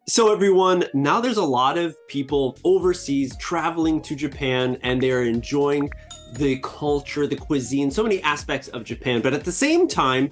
So everyone, now there's a lot of people overseas traveling to Japan and they're enjoying the culture, the cuisine, so many aspects of Japan. But at the same time,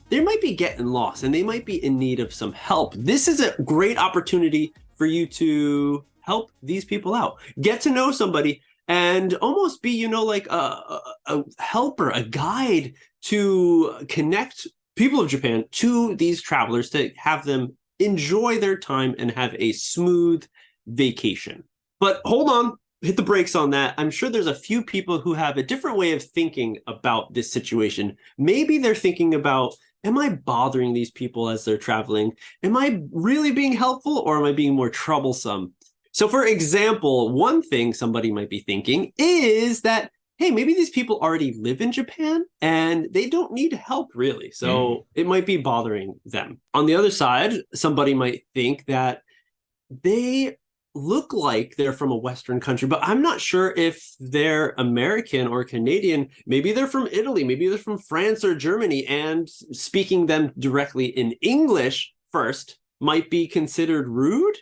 they might be getting lost and they might be in need of some help. This is a great opportunity for you to help these people out. Get to know somebody and almost be, like a helper, a guide to connect people of Japan to these travelers to have them enjoy their time and have a smooth vacation. But hold on, hit the brakes on that. I'm sure there's a few people who have a different way of thinking about this situation. Maybe they're thinking about, am I bothering these people as they're traveling? Am I really being helpful or am I being more troublesome? So, for example, one thing somebody might be thinking is that, hey, maybe these people already live in Japan and they don't need help really. So it might be bothering them. On the other side, somebody might think that they look like they're from a Western country, but I'm not sure if they're American or Canadian. Maybe they're from Italy, maybe they're from France or Germany, and speaking them directly in English first might be considered rude.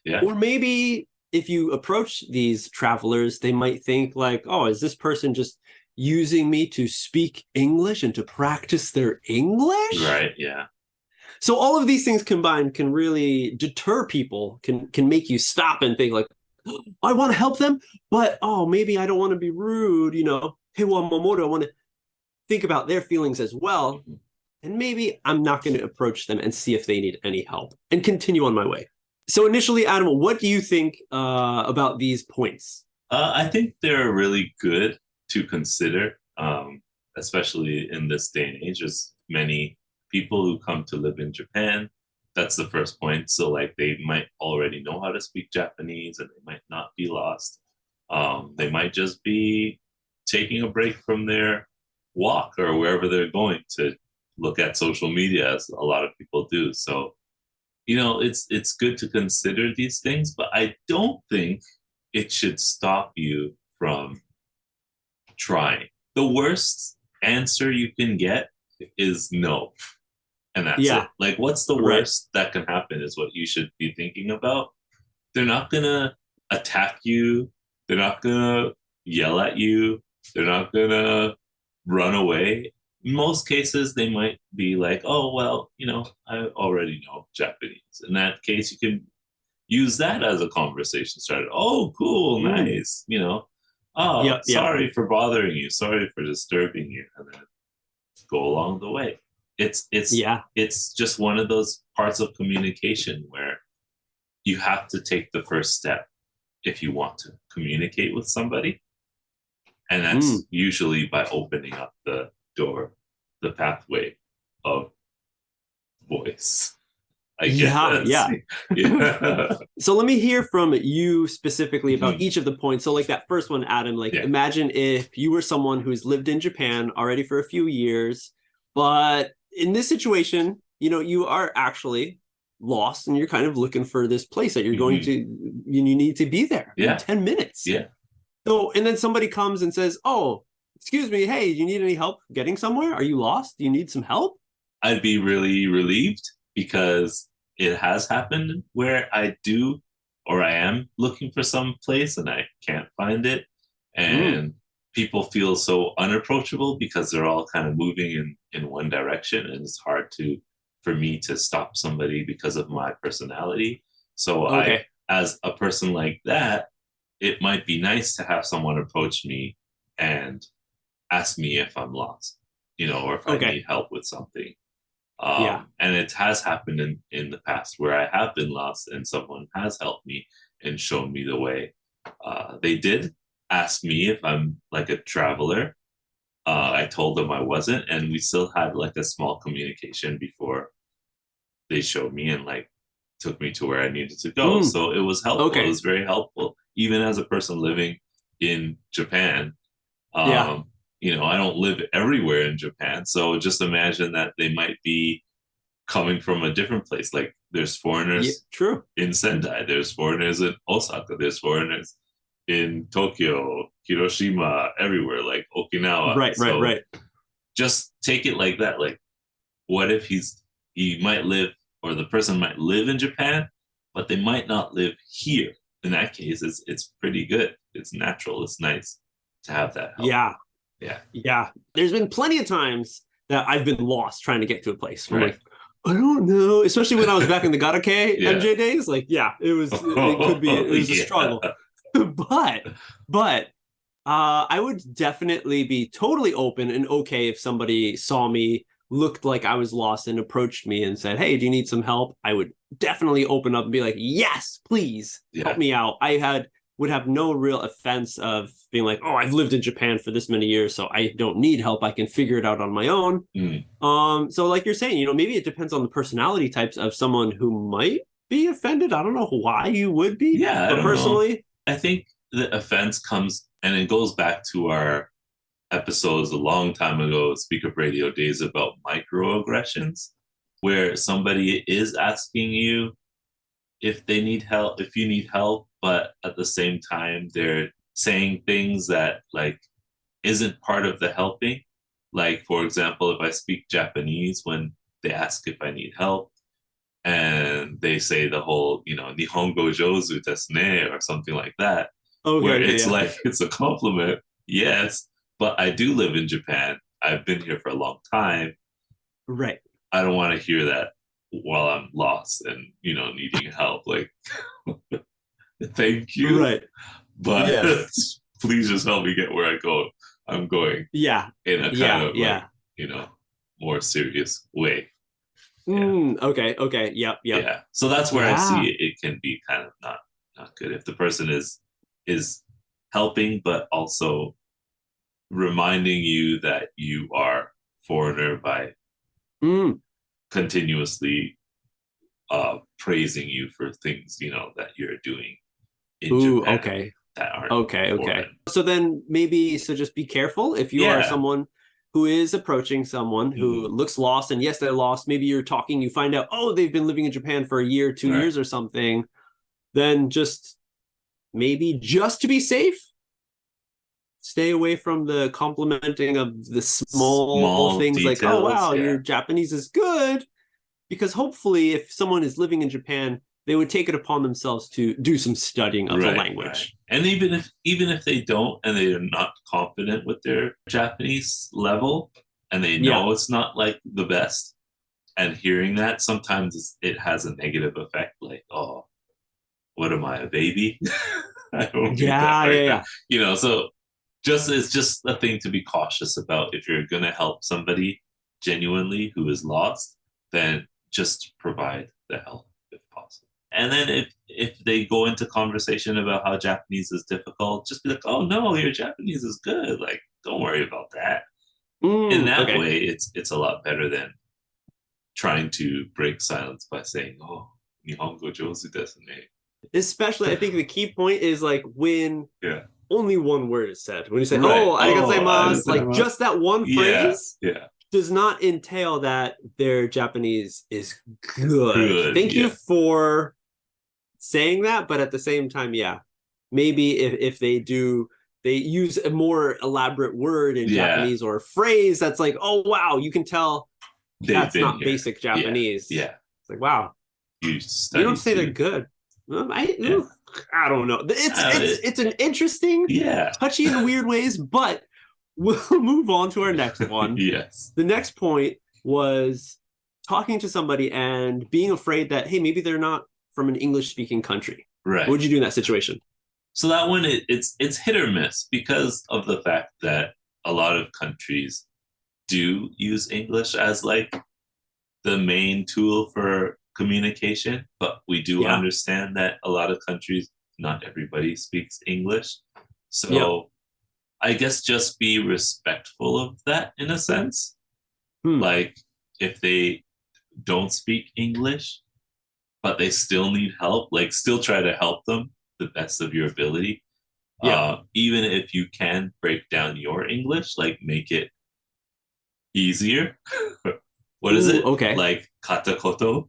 Yeah. Or maybe if you approach these travelers, they might think like, oh, is this person just using me to speak English and to practice their English? Right. Yeah. So all of these things combined can really deter people, can make you stop and think like, oh, I want to help them, but oh, maybe I don't want to be rude, Hey, well, Momoto, I want to think about their feelings as well. And maybe I'm not going to approach them and see if they need any help and continue on my way. So initially, Adam, what do you think about these points? I think they're really good to consider, especially in this day and age. There's many people who come to live in Japan. That's the first point. So, like, they might already know how to speak Japanese and they might not be lost. They might just be taking a break from their walk or wherever they're going to look at social media, as a lot of people do. So, it's good to consider these things, but I don't think it should stop you from trying. The worst answer you can get is no. And that's it. Like, what's the worst that can happen is what you should be thinking about. They're not going to attack you. They're not going to yell at you. They're not going to run away. In most cases, they might be like, oh, well, I already know Japanese. In that case, you can use that as a conversation starter. Oh, cool, nice. Sorry for bothering you. Sorry for disturbing you. And then go along the way. It's just one of those parts of communication where you have to take the first step if you want to communicate with somebody. And that's usually by opening up the door, the pathway of voice. I guess. Yeah. So let me hear from you specifically about each of the points. So like that first one, Adam, imagine if you were someone who's lived in Japan already for a few years, but in this situation, you are actually lost and you're kind of looking for this place that you're going to, you need to be there in 10 minutes. Yeah. So, and then somebody comes and says, oh, excuse me, hey, do you need any help getting somewhere? Are you lost? Do you need some help? I'd be really relieved because it has happened where I do or I am looking for some place and I can't find it. And people feel so unapproachable because they're all kind of moving in one direction. And it's hard for me to stop somebody because of my personality. So as a person like that, it might be nice to have someone approach me and ask me if I'm lost, or if I need help with something. And it has happened in the past where I have been lost and someone has helped me and shown me the way. They did ask me if I'm like a traveler. I told them I wasn't, and we still had like a small communication before they showed me and like took me to where I needed to go. So it was helpful. It was very helpful, even as a person living in Japan. I don't live everywhere in Japan. So just imagine that they might be coming from a different place. Like there's foreigners in Sendai, there's foreigners in Osaka, there's foreigners in Tokyo, Hiroshima, everywhere, like Okinawa. Right. Just take it like that. Like, what if he might live, or the person might live in Japan, but they might not live here. In that case, it's pretty good. It's natural. It's nice to have that help. Yeah. Yeah. Yeah. There's been plenty of times that I've been lost trying to get to a place. I'm Right. like, I don't know. Especially when I was back in the Garake Yeah. MJ days. Like, yeah, it was a struggle. but I would definitely be totally open and okay if somebody saw me, looked like I was lost, and approached me and said, "Hey, do you need some help?" I would definitely open up and be like, "Yes, please help me out." Would have no real offense of being like, "Oh, I've lived in Japan for this many years, so I don't need help. I can figure it out on my own." So like you're saying, maybe it depends on the personality types of someone who might be offended. I don't know why you would be. Yeah, but personally, I think the offense comes, and it goes back to our episodes a long time ago, Speak Up Radio days, about microaggressions, where somebody is asking you if they need help, if you need help, but at the same time they're saying things that like isn't part of the helping. Like, for example, if I speak Japanese, when they ask if I need help and they say the whole, Nihongo jouzu desu ne, or something like that, where it's like, it's a compliment. Yes, but I do live in Japan. I've been here for a long time. Right. I don't want to hear that while I'm lost and, needing help. Like, thank you. Right. But please just help me get where I'm going. Yeah. In a kind of like, more serious way. Okay. Yep. Yeah. So that's where I see it can be kind of not good if the person is helping, but also reminding you that you are foreigner by continuously praising you for things that you're doing in Japan. Okay. That aren't okay. So then just be careful if you are someone who is approaching someone who looks lost, and yes, they're lost. Maybe you're talking, you find out, they've been living in Japan for a year, 2 years or something. Then just to be safe, stay away from the complimenting of the small things details, like, "Oh, wow, your Japanese is good." Because hopefully if someone is living in Japan, they would take it upon themselves to do some studying of the language. Right. And even if they don't, and they are not confident with their Japanese level, and they know it's not like the best, and hearing that, sometimes it has a negative effect. Like, "Oh, what am I, a baby?" I don't need that now. So it's just a thing to be cautious about. If you're gonna help somebody genuinely who is lost, then just provide the help if possible. And then if they go into conversation about how Japanese is difficult, just be like, "Oh no, your Japanese is good. Like, don't worry about that." In that way, it's a lot better than trying to break silence by saying, "Oh, Nihongo jouzu desu ne." Especially, I think the key point is like when only one word is said. When you say, "Oh, arigatozaimasu," like just that one phrase yeah. does not entail that their Japanese is good. Thank you for saying that, but at the same time, maybe if they use a more elaborate word in Japanese or a phrase that's like, "Oh wow," you can tell that's not basic Japanese. Yeah. It's like, wow, you don't say they're good. I don't know. It's an interesting, touchy in weird ways, but we'll move on to our next one. Yes. The next point was talking to somebody and being afraid that, hey, maybe they're not from an English-speaking country. Right. What would you do in that situation? So that one, it's hit or miss because of the fact that a lot of countries do use English as like the main tool for communication, but we do understand that a lot of countries, not everybody speaks English. So I guess just be respectful of that in a sense. Like, if they don't speak English, but they still need help, like still try to help them the best of your ability. Even if you can break down your English, like make it easier. What is it? Okay. Like katakoto?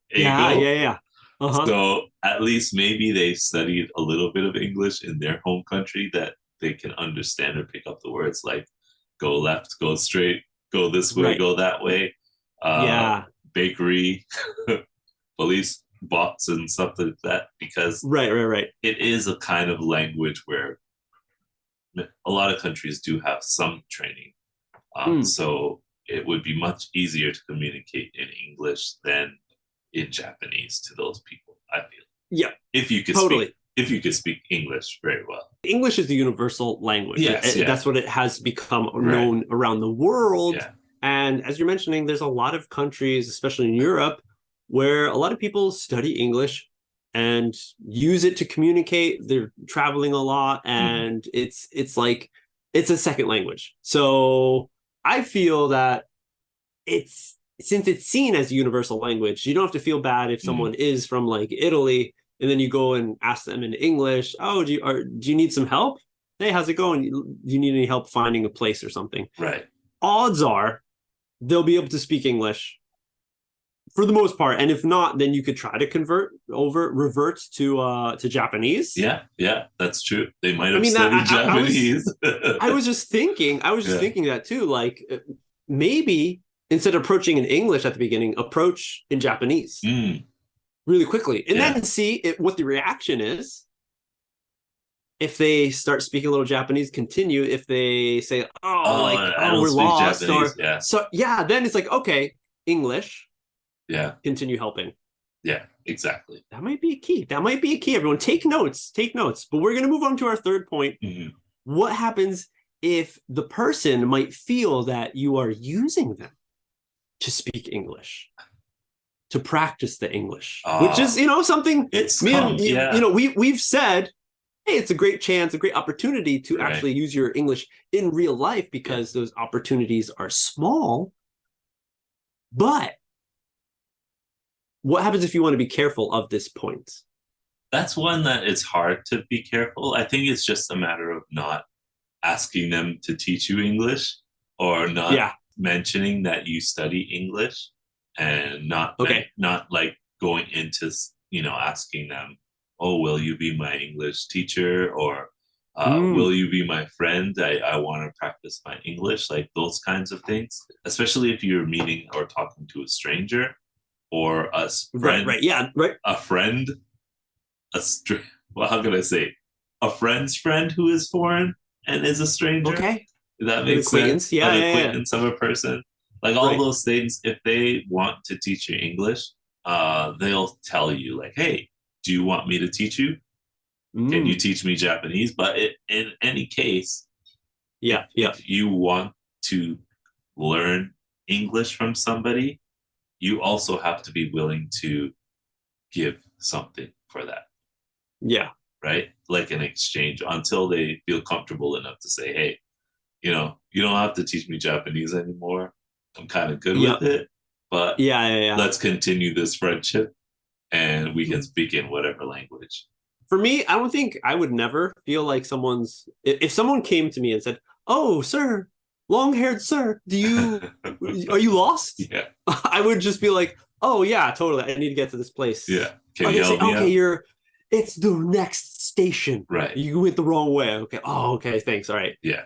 Yeah. So at least maybe they studied a little bit of English in their home country that they can understand or pick up the words like go left, go straight, go this way, go that way. Bakery, police, bots and stuff like that, because Right. it is a kind of language where a lot of countries do have some training. So it would be much easier to communicate in English than in Japanese to those people, I feel. Yeah, If you could totally. speak English very well. English is the universal language. Yes, yeah. That's what it has become Right. known around the world. Yeah. And as you're mentioning, there's a lot of countries, especially in Europe, where a lot of people study English and use it to communicate. They're traveling a lot, and it's like it's a second language. So I feel that since it's seen as a universal language, you don't have to feel bad if someone is from like Italy and then you go and ask them in English, oh, do you need some help? Hey, how's it going? Do you need any help finding a place or something? Right. Odds are they'll be able to speak English for the most part. And if not, then you could try to revert to Japanese. Yeah, that's true. They might have studied Japanese. I was just thinking that too. Like maybe instead of approaching in English at the beginning, approach in Japanese really quickly, and then see what the reaction is. If they start speaking a little Japanese, continue. If they say, we're lost, then it's like, okay, English. Yeah. Continue helping. Yeah, exactly. That might be a key. Everyone, take notes. But we're going to move on to our third point. What happens if the person might feel that you are using them to speak English, to practice the English, which is, something we've said, hey, it's a great chance, a great opportunity to actually use your English in real life, because those opportunities are small. But what happens if you want to be careful of this point? That's one that it's hard to be careful. I think it's just a matter of not asking them to teach you English, or not mentioning that you study English, and not like going into, asking them, oh, will you be my English teacher? Or will you be my friend? I want to practice my English, like those kinds of things, especially if you're meeting or talking to a stranger or a friend. A friend, how can I say? A friend's friend who is foreign and is a stranger. Okay. That makes sense. Yeah, an acquaintance of a person. Like all those things, if they want to teach you English, they'll tell you like, hey, do you want me to teach you? Can you teach me Japanese? But in any case, if you want to learn English from somebody, you also have to be willing to give something for that. Yeah. Right? Like an exchange, until they feel comfortable enough to say, hey, you don't have to teach me Japanese anymore. I'm kind of good with it. But let's continue this friendship, and we can speak in whatever language. For me, I don't think I would never feel like if someone came to me and said, oh, sir, long-haired sir, are you lost? Yeah. I would just be like, oh yeah, totally. I need to get to this place. Yeah. Can you help me out? It's the next station. Right. You went the wrong way. Okay. Oh, okay. Thanks. All right. Yeah.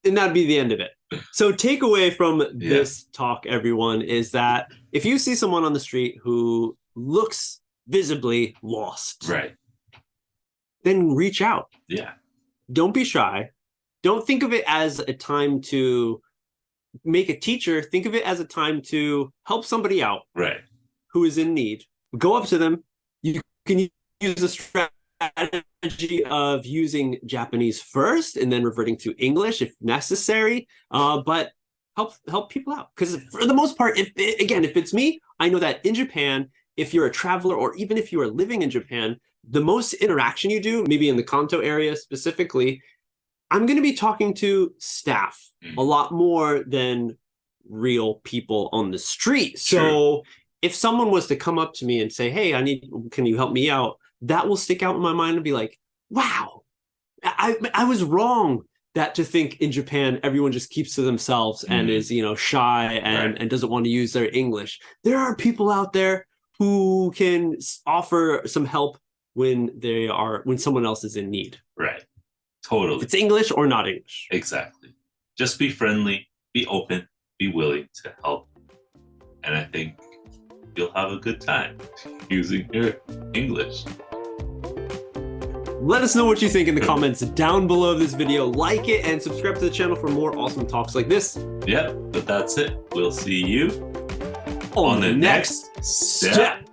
And that'd be the end of it. So takeaway from this talk, everyone, is that if you see someone on the street who looks visibly lost, right, then reach out. Yeah. Don't be shy. Don't think of it as a time to make a teacher. Think of it as a time to help somebody out, right, who is in need. Go up to them. You can use the strategy of using Japanese first and then reverting to English if necessary. But help people out, because for the most part, if it's me, I know that in Japan, if you're a traveler or even if you are living in Japan, the most interaction you do, maybe in the Kanto area specifically, I'm going to be talking to staff a lot more than real people on the street. True. So if someone was to come up to me and say, hey, can you help me out? That will stick out in my mind and be like, wow, I was wrong to think in Japan, everyone just keeps to themselves and is, shy and doesn't want to use their English. There are people out there who can offer some help when someone else is in need. Right. Totally. If it's English or not English. Exactly. Just be friendly, be open, be willing to help. And I think you'll have a good time using your English. Let us know what you think in the comments down below this video. Like it and subscribe to the channel for more awesome talks like this. Yep, but that's it. We'll see you On the next step.